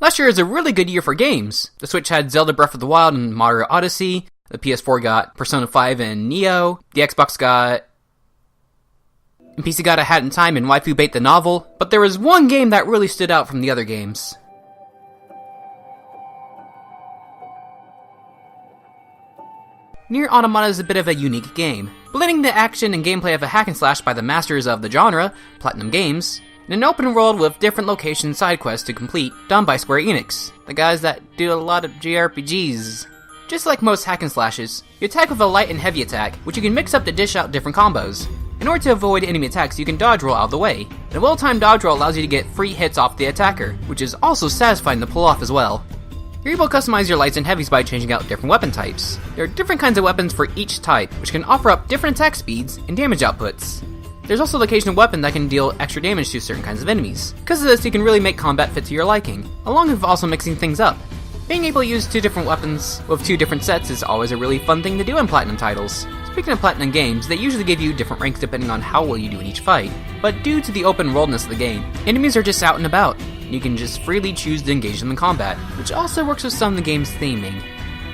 Last year was a really good year for games. The Switch had Zelda Breath of the Wild and Mario Odyssey, the PS4 got Persona 5 and Neo, the Xbox got... and PC got A Hat in Time and Waifu Bait the Novel, but there was one game that really stood out from the other games. Nier Automata is a bit of a unique game, blending the action and gameplay of a hack and slash by the masters of the genre, Platinum Games, in an open world with different location side quests to complete, done by Square Enix, the guys that do a lot of JRPGs. Just like most hack and slashes, you attack with a light and heavy attack, which you can mix up to dish out different combos. In order to avoid enemy attacks, you can dodge roll out of the way, and a well-timed dodge roll allows you to get free hits off the attacker, which is also satisfying to pull off as well. You're able to customize your lights and heavies by changing out different weapon types. There are different kinds of weapons for each type, which can offer up different attack speeds and damage outputs. There's also the occasional weapon that can deal extra damage to certain kinds of enemies. Because of this, you can really make combat fit to your liking, along with also mixing things up. Being able to use two different weapons with two different sets is always a really fun thing to do in Platinum titles. Speaking of Platinum games, they usually give you different ranks depending on how well you do in each fight. But due to the open worldness of the game, enemies are just out and about. You can just freely choose to engage them in combat, which also works with some of the game's theming.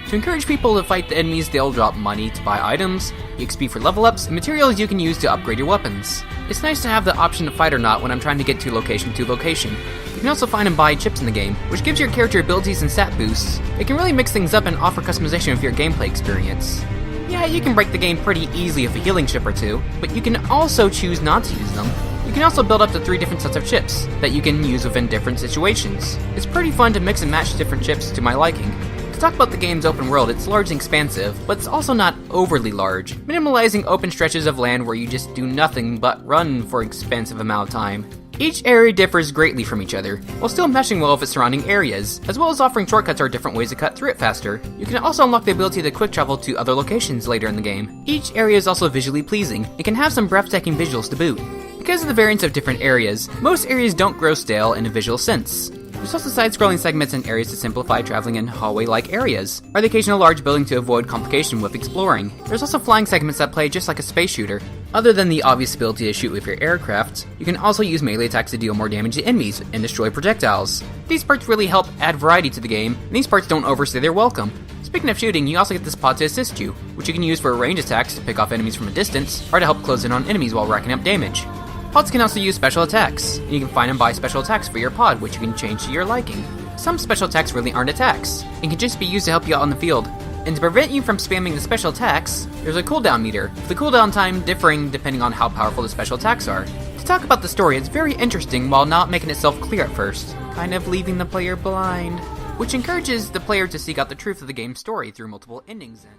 To encourage people to fight the enemies, they'll drop money to buy items, EXP for level ups, and materials you can use to upgrade your weapons. It's nice to have the option to fight or not when I'm trying to get to location. You can also find and buy chips in the game, which gives your character abilities and stat boosts. It can really mix things up and offer customization of your gameplay experience. Yeah, you can break the game pretty easily with a healing chip or two, but you can also choose not to use them. You can also build up to 3 different sets of chips that you can use within different situations. It's pretty fun to mix and match different chips to my liking. To talk about the game's open world, it's large and expansive, but it's also not overly large, minimalizing open stretches of land where you just do nothing but run for an expansive amount of time. Each area differs greatly from each other, while still meshing well with its surrounding areas, as well as offering shortcuts or different ways to cut through it faster. You can also unlock the ability to quick travel to other locations later in the game. Each area is also visually pleasing, and can have some breathtaking visuals to boot. Because of the variance of different areas, most areas don't grow stale in a visual sense. There's also side-scrolling segments and areas to simplify traveling in hallway-like areas, or the occasional large building to avoid complication with exploring. There's also flying segments that play just like a space shooter. Other than the obvious ability to shoot with your aircraft, you can also use melee attacks to deal more damage to enemies and destroy projectiles. These parts really help add variety to the game, and these parts don't overstay their welcome. Speaking of shooting, you also get this pod to assist you, which you can use for range attacks to pick off enemies from a distance, or to help close in on enemies while racking up damage. Pods can also use special attacks, and you can find and buy special attacks for your pod, which you can change to your liking. Some special attacks really aren't attacks, and can just be used to help you out on the field. And to prevent you from spamming the special attacks, there's a cooldown meter, with the cooldown time differing depending on how powerful the special attacks are. To talk about the story, it's very interesting while not making itself clear at first, kind of leaving the player blind, which encourages the player to seek out the truth of the game's story through multiple endings and